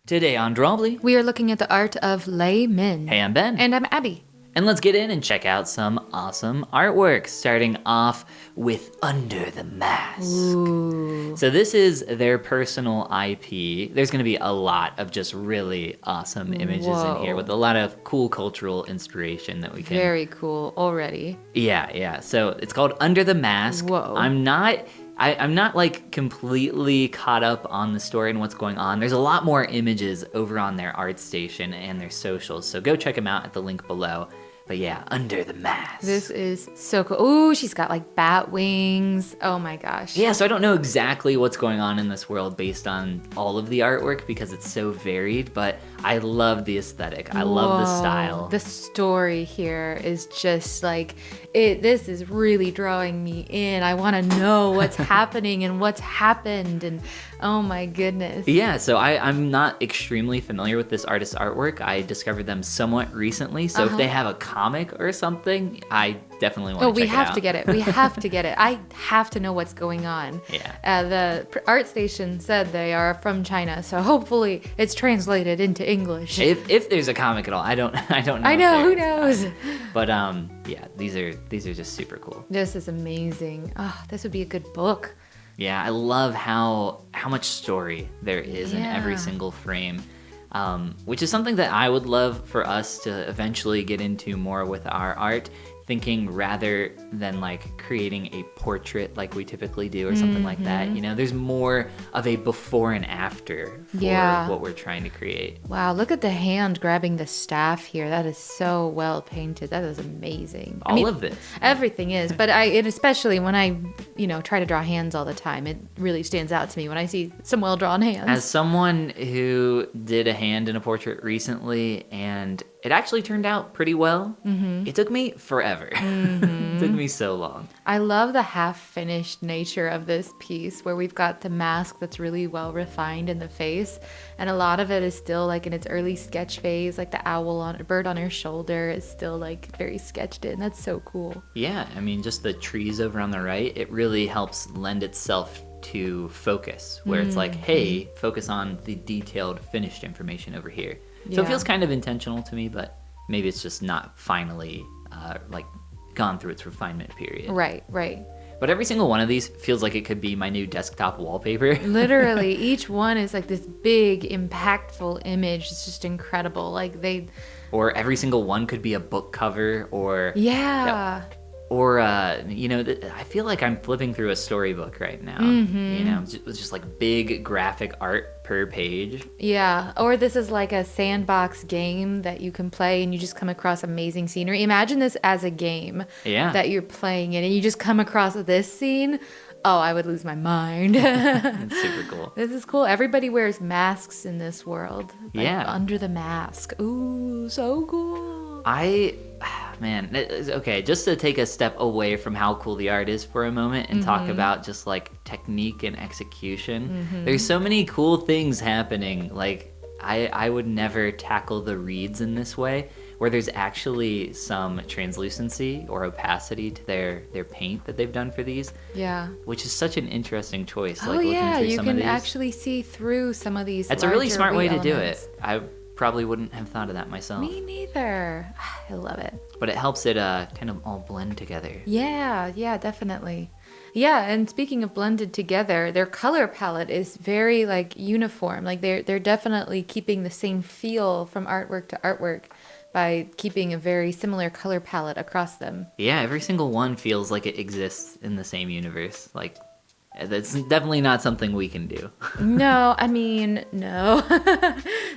Today on Drawbli, We are looking at the art of Lei Min. hey, I'm Ben. And I'm Abby. And let's get in and check out some awesome artwork, starting off with Under the Mask. Ooh. So this is their personal IP. There's going to be a lot of just really awesome images in here with a lot of cool cultural inspiration that we can... Very cool already. Yeah. So it's called Under the Mask. Whoa. I'm not like completely caught up on the story and what's going on. There's a lot more images over on their art station and their socials, so go check them out at the link below. But yeah, Under the Mask. This is so cool. Ooh, she's got like bat wings. Oh my gosh. Yeah, so I don't know exactly what's going on in this world based on all of the artwork because it's so varied, but I love the aesthetic. I love the style. The story here is just like, this is really drawing me in. I want to know what's happening and what's happened, and oh my goodness. Yeah, so I'm not extremely familiar with this artist's artwork. I discovered them somewhat recently, so if they have a comic or something, I definitely want to check it out. We have to get it. We have to get it. I have to know what's going on. Yeah. The art station said they are from China, so hopefully it's translated into English. If there's a comic at all, I don't know. I know, who knows? But yeah, these are just super cool. This is amazing. Oh, this would be a good book. Yeah, I love how much story there is in every Yeah. single frame, which is something that I would love for us to eventually get into more with our art, thinking rather than like creating a portrait like we typically do or something like that. You know, there's more of a before and after for what we're trying to create. Wow, look at the hand grabbing the staff here. That is so well painted. That is amazing. All of this. Everything is, but especially when I, try to draw hands all the time, it really stands out to me when I see some well-drawn hands. As someone who did a hand in a portrait recently and it actually turned out pretty well, it took me forever. It took me so long. I love the half-finished nature of this piece where we've got the mask that's really well refined in the face, and a lot of it is still like in its early sketch phase, like the bird on her shoulder is still like very sketched in. That's so cool. Yeah, I mean, just the trees over on the right, it really helps lend itself to focus, where it's like, hey, focus on the detailed finished information over here. So it feels kind of intentional to me, but maybe it's just not finally gone through its refinement period. Right. But every single one of these feels like it could be my new desktop wallpaper. Literally, each one is like this big, impactful image. It's just incredible. Or every single one could be a book cover, or... Yeah. Or, I feel like I'm flipping through a storybook right now, with just like big graphic art per page. Yeah, or this is like a sandbox game that you can play and you just come across amazing scenery. Imagine this as a game that you're playing in and you just come across this scene. Oh, I would lose my mind. It's super cool. This is cool. Everybody wears masks in this world. Yeah. Under the mask. Ooh, so cool. Okay, just to take a step away from how cool the art is for a moment and talk about just like technique and execution. There's so many cool things happening. Like I would never tackle the reeds in this way, where there's actually some translucency or opacity to their paint that they've done for these. Yeah. Which is such an interesting choice. Oh, yeah, you can actually see through some of these. That's a really smart way to do elements. it. I probably wouldn't have thought of that myself. Me neither. I love it. But it helps it kind of all blend together. Yeah, definitely. Yeah, and speaking of blended together, their color palette is very like uniform. Like they're definitely keeping the same feel from artwork to artwork by keeping a very similar color palette across them. Yeah, every single one feels like it exists in the same universe. Like, that's definitely not something we can do. No.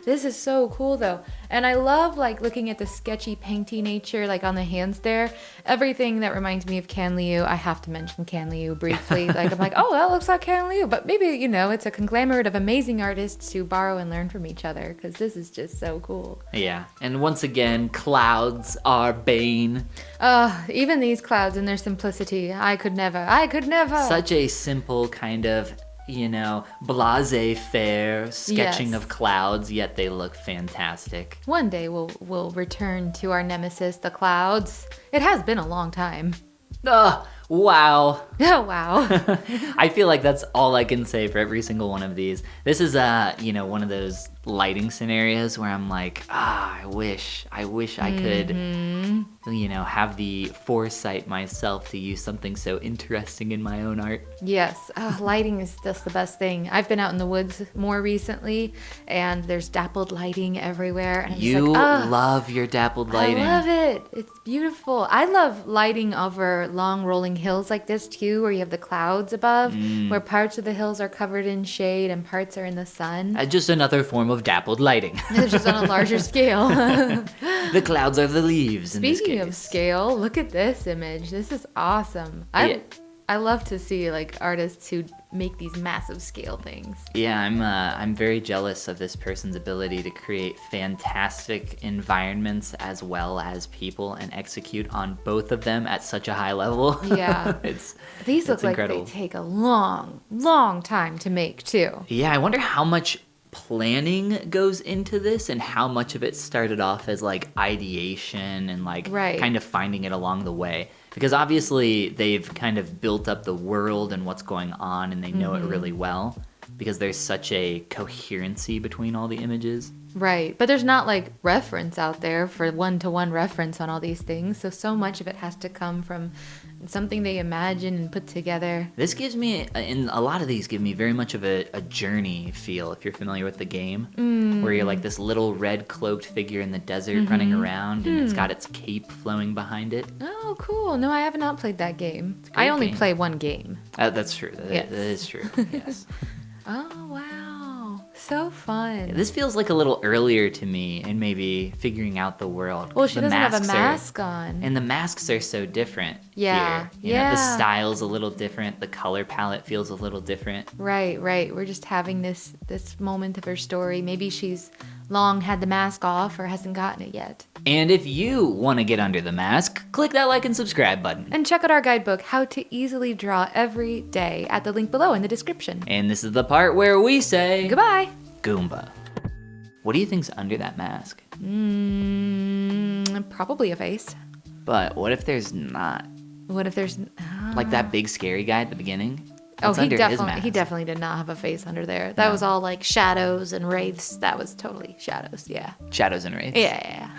This is so cool though. And I love like looking at the sketchy painty nature like on the hands there. Everything that reminds me of Can Liu, I have to mention Can Liu briefly. Like I'm like, oh, that looks like Can Liu. But maybe, it's a conglomerate of amazing artists who borrow and learn from each other because this is just so cool. Yeah, and once again, clouds are bane. Even these clouds in their simplicity, I could never. Such a simple kind of, blasé-faire sketching of clouds, yet they look fantastic. One day we'll return to our nemesis, the clouds. It has been a long time. Wow. Oh, wow. I feel like that's all I can say for every single one of these. This is one of those lighting scenarios where I'm like, I wish I could, have the foresight myself to use something so interesting in my own art. Yes, lighting is just the best thing. I've been out in the woods more recently, and there's dappled lighting everywhere. And I'm You just like, love your dappled lighting. I love it. It's beautiful. I love lighting over long rolling hills like this too, where you have the clouds above, where parts of the hills are covered in shade and parts are in the sun. Just another form of dappled lighting. It's just on a larger scale. The clouds are the leaves in this case. Speaking of scale, look at this image. This is awesome. I love to see like artists who make these massive scale things. Yeah, I'm very jealous of this person's ability to create fantastic environments as well as people and execute on both of them at such a high level. Yeah. These look incredible. like they take a long, long time to make too. Yeah, I wonder how much planning goes into this and how much of it started off as like ideation and like kind of finding it along the way. Because obviously they've kind of built up the world and what's going on and they know it really well because there's such a coherency between all the images. Right. But there's not like reference out there for one-to-one reference on all these things. So much of it has to come from something they imagine and put together. This gives me, and a lot of these give me very much of a journey feel, if you're familiar with the game, where you're like this little red cloaked figure in the desert running around and it's got its cape flowing behind it. Oh, cool. No, I have not played that game. I only play one game. That's true. That is true. Yes. Oh, wow. So fun. Yeah, this feels like a little earlier to me in maybe figuring out the world. Well, she doesn't have a mask on. And the masks are so different here. You know, the style's a little different. The color palette feels a little different. Right. We're just having this moment of her story. Maybe she's long had the mask off or hasn't gotten it yet. And if you want to get under the mask, click that like and subscribe button. And check out our guidebook, How to Easily Draw Every Day, at the link below in the description. And this is the part where we say... Goodbye. Goomba. What do you think's under that mask? Probably a face. But what if there's not? What if there's... Like that big scary guy at the beginning? He definitely did not have a face under there. That was all like shadows and wraiths. That was totally shadows, yeah. Shadows and wraiths? Yeah.